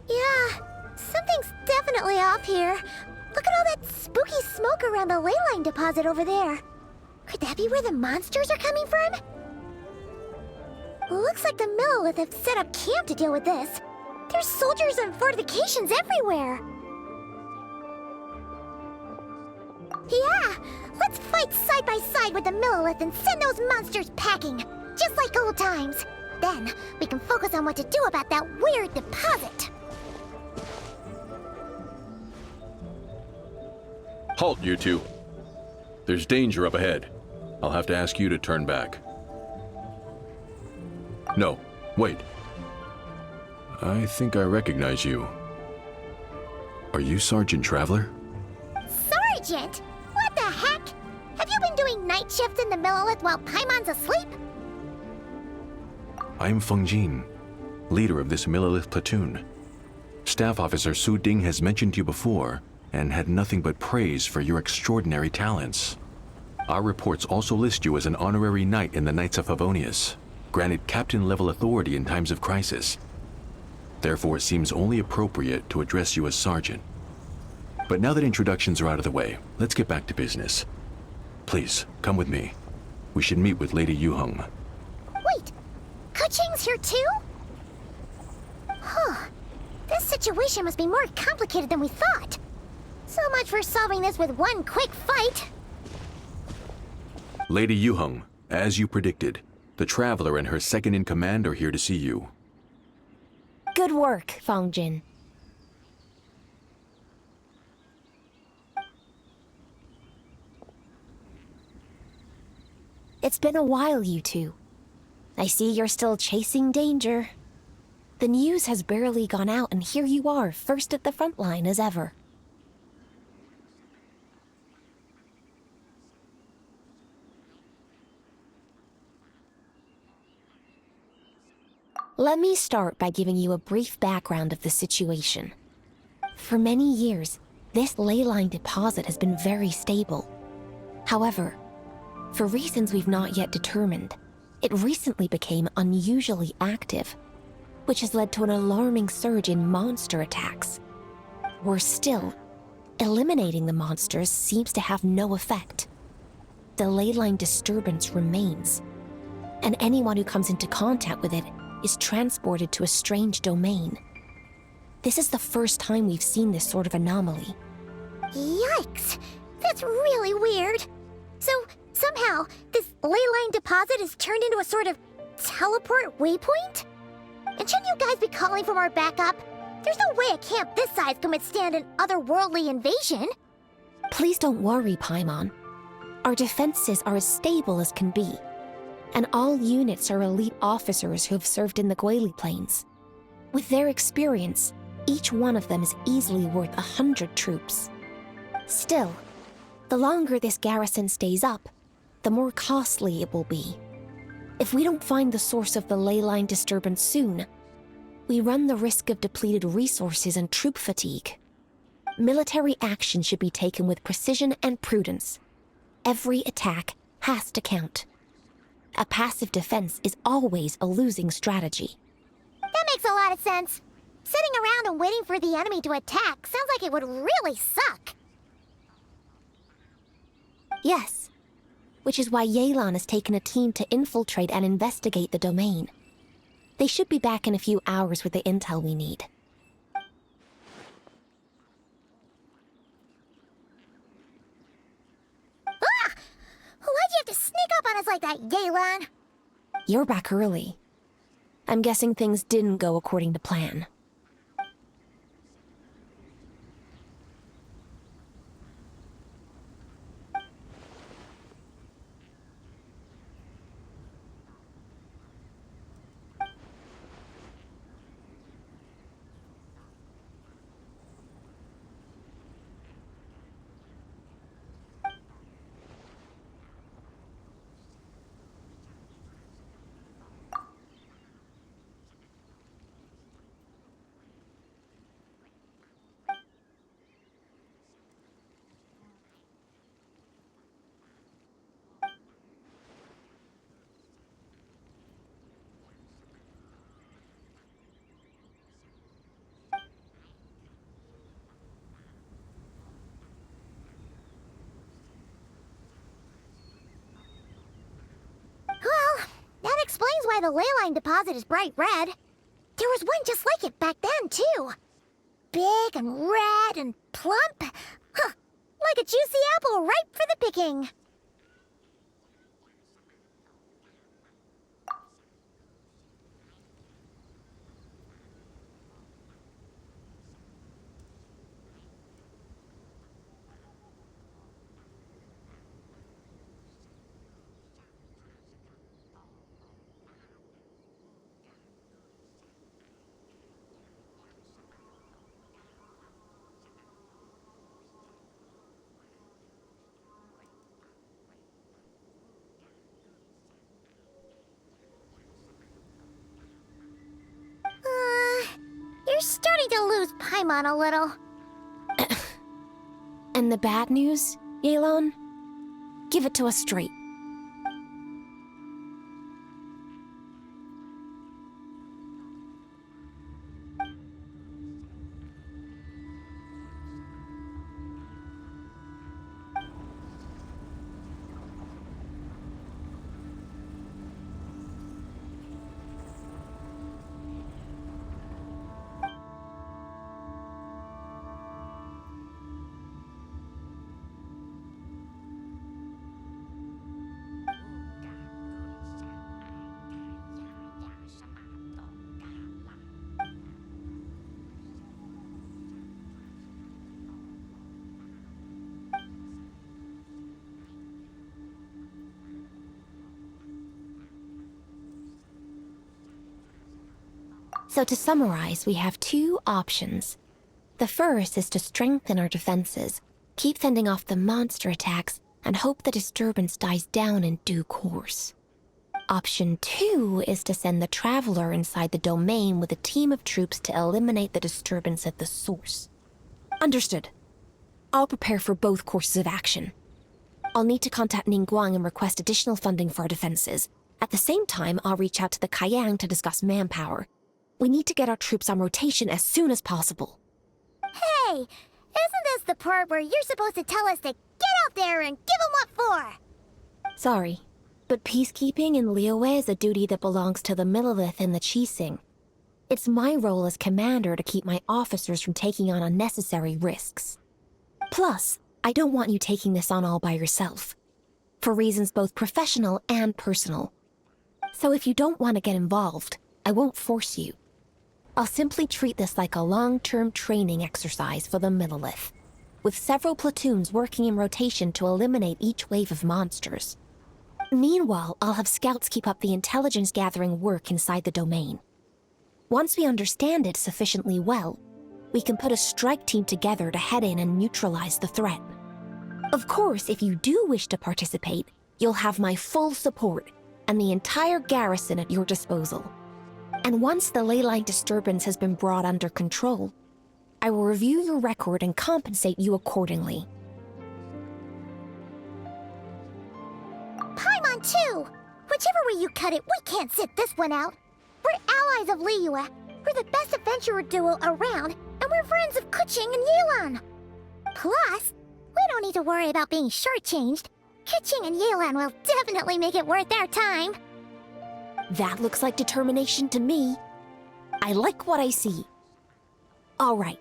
Yeah, something's definitely off here. Look at all that spooky smoke around the ley line deposit over there. Could that be where the monsters are coming from? Looks like the Millelith have set up camp to deal with this. There's soldiers and fortifications everywhere. Yeah, let's fight side by side with the Millelith and send those monsters packing, just like old times. Then, we can focus on what to do about that weird deposit. Halt, you two. There's danger up ahead. I'll have to ask you to turn back. No, wait. I think I recognize you. Are you Sergeant Traveler? Sergeant? What the heck? Have you been doing night shifts in the Millelith while Paimon's asleep? I'm Feng Jin, leader of this Millelith platoon. Staff Officer Su Ding has mentioned you before and had nothing but praise for your extraordinary talents. Our reports also list you as an honorary knight in the Knights of Favonius, granted captain-level authority in times of crisis. Therefore, it seems only appropriate to address you as Sergeant. But now that introductions are out of the way, let's get back to business. Please, come with me. We should meet with Lady Yuheng. Wait, Keqing's here too? Huh. This situation must be more complicated than we thought. So much for solving this with one quick fight. Lady Yuheng, as you predicted, the Traveler and her second-in-command are here to see you. Good work, Feng Jin. It's been a while, you two. I see you're still chasing danger. The news has barely gone out, and here you are, first at the front line as ever. Let me start by giving you a brief background of the situation. For many years, this ley line deposit has been very stable. However, for reasons we've not yet determined, it recently became unusually active, which has led to an alarming surge in monster attacks. Worse still, eliminating the monsters seems to have no effect. The ley line disturbance remains, and anyone who comes into contact with it is transported to a strange domain. This is the first time we've seen this sort of anomaly. Yikes! That's really weird. So, somehow, this ley line deposit is turned into a sort of teleport waypoint? And shouldn't you guys be calling for more backup? There's no way a camp this size can withstand an otherworldly invasion. Please don't worry, Paimon. Our defenses are as stable as can be, and all units are elite officers who have served in the Guili Plains. With their experience, each one of them is easily worth 100 troops. Still, the longer this garrison stays up, the more costly it will be. If we don't find the source of the ley line disturbance soon, we run the risk of depleted resources and troop fatigue. Military action should be taken with precision and prudence. Every attack has to count. A passive defense is always a losing strategy. That makes a lot of sense. Sitting around and waiting for the enemy to attack sounds like it would really suck. Yes, which is why Yelan has taken a team to infiltrate and investigate the domain. They should be back in a few hours with the intel we need. Ah! Why'd you have to sneak up on us like that, Yelan? You're back early. I'm guessing things didn't go according to plan. explains why the leyline deposit is bright red. There was one just like it back then, too. Big and red and plump. Huh, like a juicy apple ripe for the picking. You're starting to lose Paimon a little. And the bad news, Yelan? Give it to us straight. So to summarize, we have two options. The first is to strengthen our defenses, keep fending off the monster attacks, and hope the disturbance dies down in due course. Option 2 is to send the Traveler inside the domain with a team of troops to eliminate the disturbance at the source. Understood. I'll prepare for both courses of action. I'll need to contact Ningguang and request additional funding for our defenses. At the same time, I'll reach out to the Kayang to discuss manpower. We need to get our troops on rotation as soon as possible. Hey, isn't this the part where you're supposed to tell us to get out there and give 'em what for? Sorry, but peacekeeping in Liyue is a duty that belongs to the Millelith and the Qixing. It's my role as commander to keep my officers from taking on unnecessary risks. Plus, I don't want you taking this on all by yourself, for reasons both professional and personal. So if you don't want to get involved, I won't force you. I'll simply treat this like a long-term training exercise for the Millelith, with several platoons working in rotation to eliminate each wave of monsters. Meanwhile, I'll have scouts keep up the intelligence-gathering work inside the domain. Once we understand it sufficiently well, we can put a strike team together to head in and neutralize the threat. Of course, if you do wish to participate, you'll have my full support and the entire garrison at your disposal. And once the leyline disturbance has been brought under control, I will review your record and compensate you accordingly. Paimon too! Whichever way you cut it, we can't sit this one out. We're allies of Liyue. We're the best adventurer duo around, and we're friends of Keqing and Yelan. Plus, we don't need to worry about being shortchanged. Keqing and Yelan will definitely make it worth their time. That looks like determination to me. I like what I see. All right,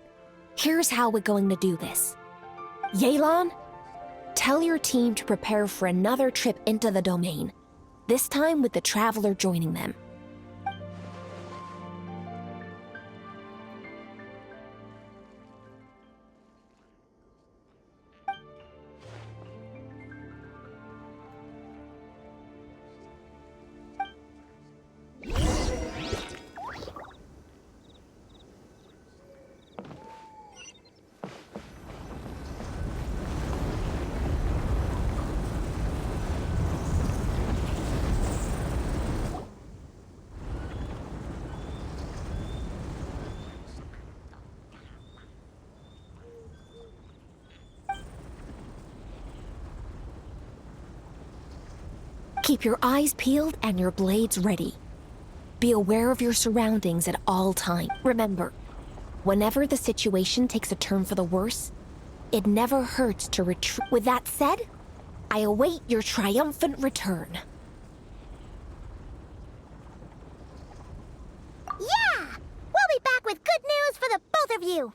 here's how we're going to do this. Yelan, tell your team to prepare for another trip into the domain, this time with the Traveler joining them. Keep your eyes peeled and your blades ready. Be aware of your surroundings at all times. Remember, whenever the situation takes a turn for the worse, it never hurts to retreat. With that said, I await your triumphant return. of you.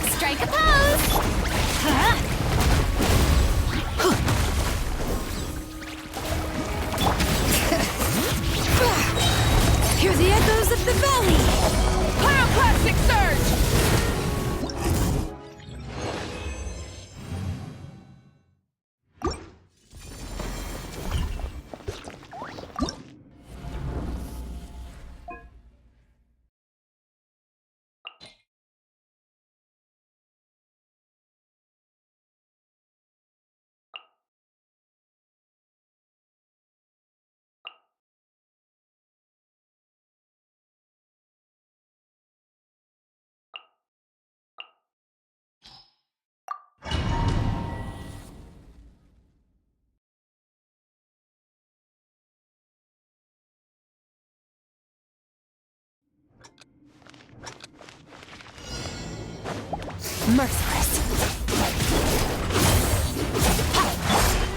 Strike a pose! Hear the echoes of the valley! Pyroclastic surge! Merciless.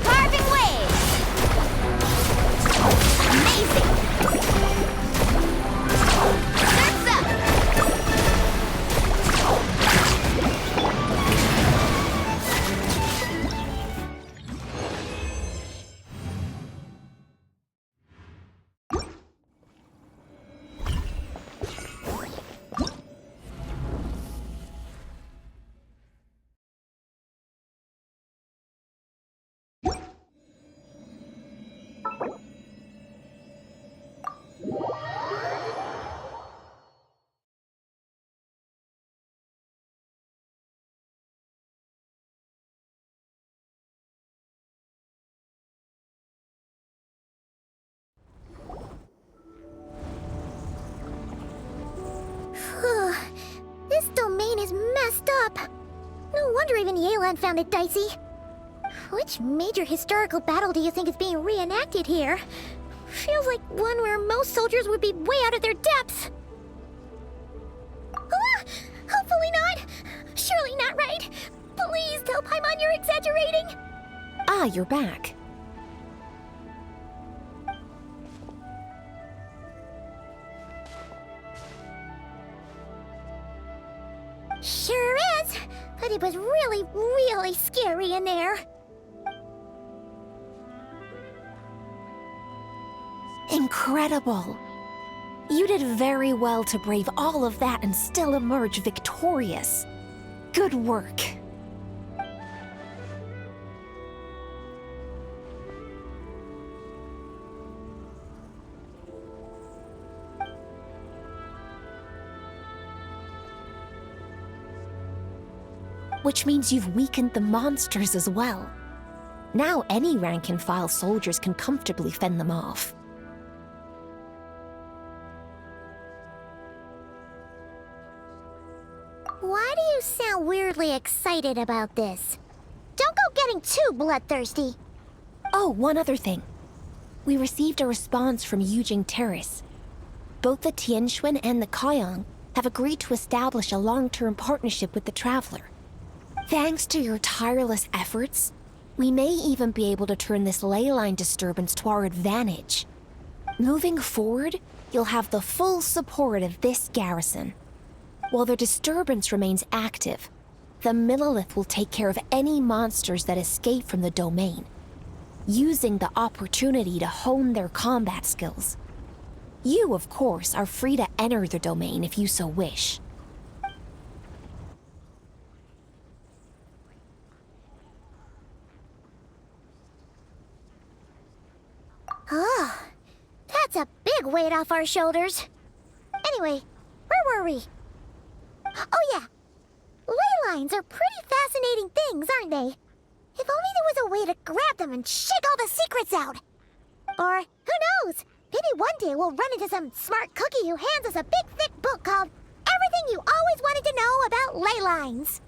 Carving waves! Amazing! Surf's up! This domain is messed up. No wonder even Yelan found it dicey. Which major historical battle do you think is being reenacted here? Feels like one where most soldiers would be way out of their depths. Ah, hopefully not. Surely not right. Please tell Paimon you're exaggerating. Ah, you're back. Sure is, but it was really, really scary in there. Incredible. You did very well to brave all of that and still emerge victorious. Good work. Which means you've weakened the monsters as well. Now any rank-and-file soldiers can comfortably fend them off. Why do you sound weirdly excited about this? Don't go getting too bloodthirsty. Oh, one other thing. We received a response from Yujing Terrace. Both the Tianxuan and the Kaiyang have agreed to establish a long-term partnership with the Traveler. Thanks to your tireless efforts, we may even be able to turn this ley line disturbance to our advantage. Moving forward, you'll have the full support of this garrison. While the disturbance remains active, the Millelith will take care of any monsters that escape from the domain, using the opportunity to hone their combat skills. You, of course, are free to enter the domain if you so wish. Oh, that's a big weight off our shoulders. Anyway, where were we? Oh yeah, ley lines are pretty fascinating things, aren't they? If only there was a way to grab them and shake all the secrets out. Or, who knows, maybe one day we'll run into some smart cookie who hands us a big thick book called Everything You Always Wanted to Know About Ley Lines.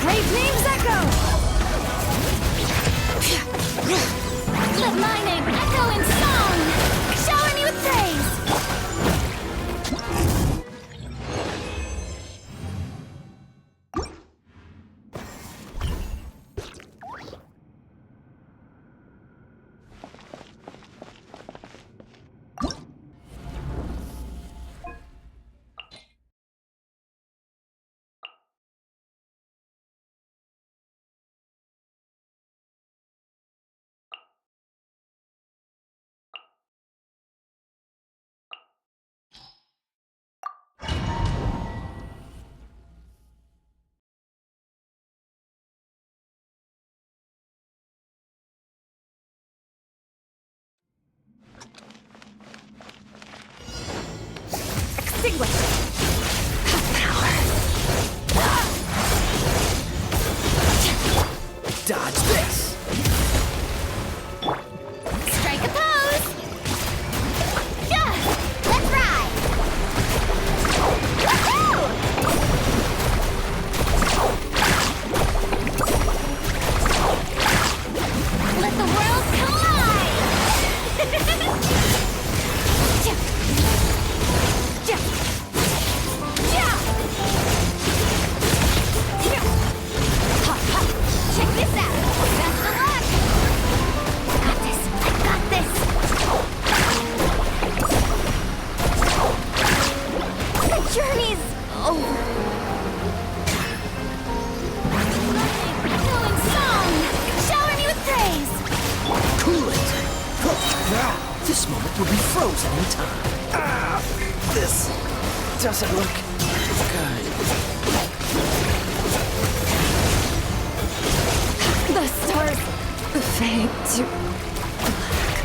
Great names echo! Let my name echo in song! Shower me with praise! Dodge this! Strike a pose! Yeah! Let's ride! Woohoo! Let the world collide! Ja. Ja. Ja. Ja. Ha, ha. Check this out! Best of luck! I got this! I got this! The journey's over. Echoing song! Shower me with praise! Cool it! This moment will be frozen in time. This doesn't look good. The stars fade to black.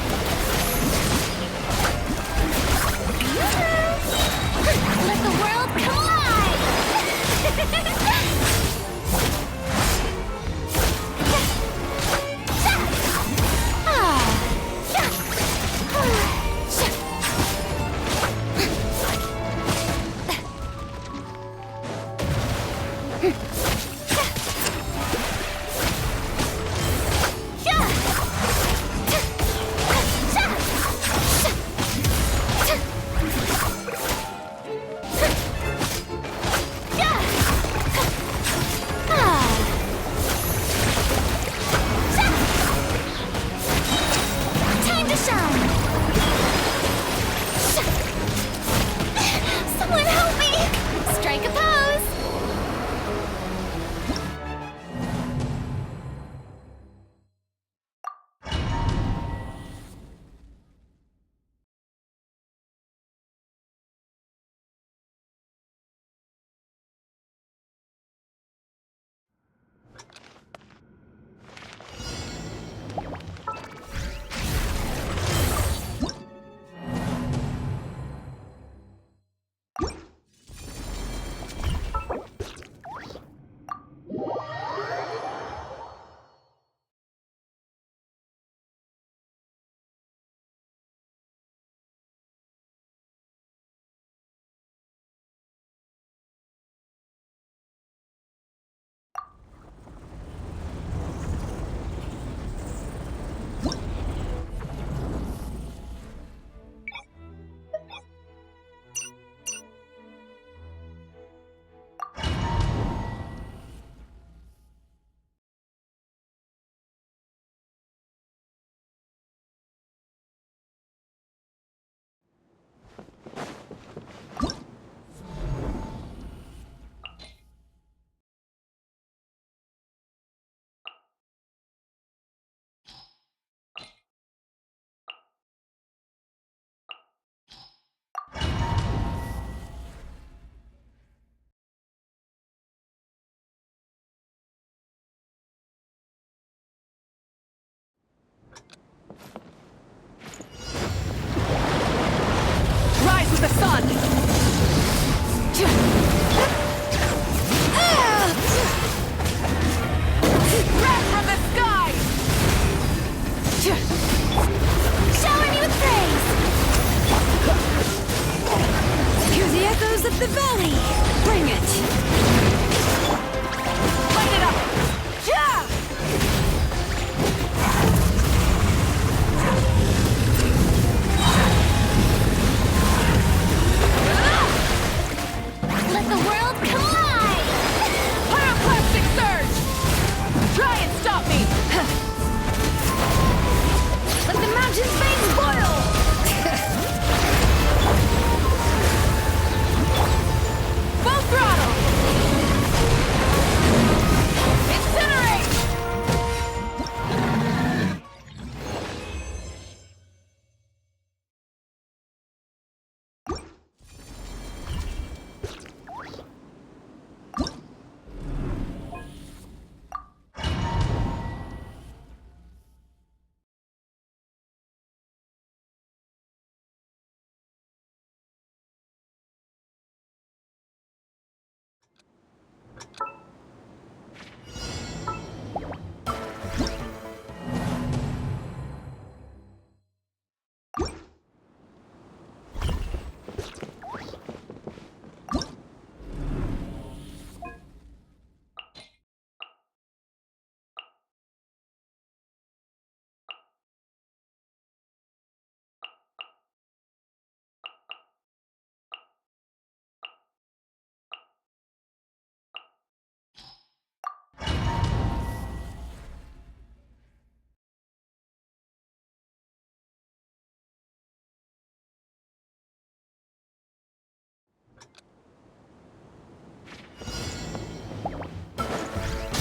Let the world collide!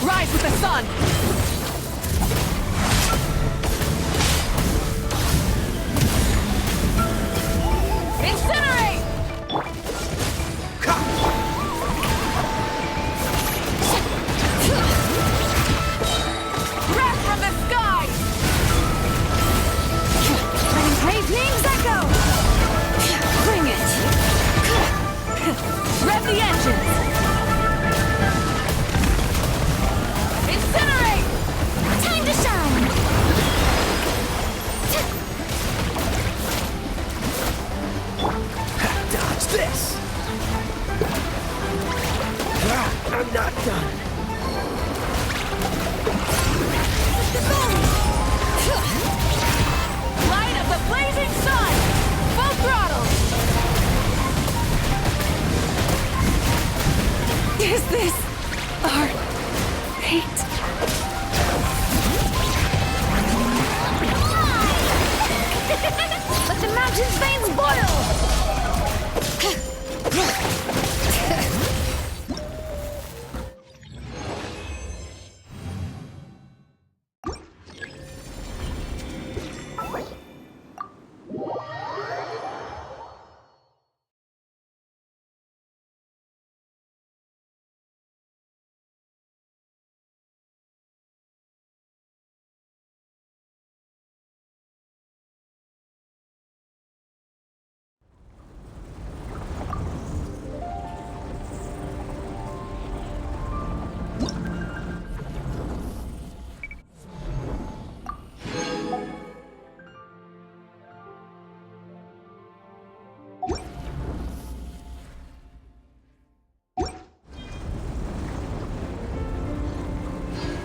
Rise with the sun! Incinerate! Wrath from the sky! Letting praise names echo! Bring it! Rev the engines! Incinerate! Time to shine! Dodge this! I'm not done. Light of the blazing sun! Full throttle! Is this our fate? Let the mountain's veins boil!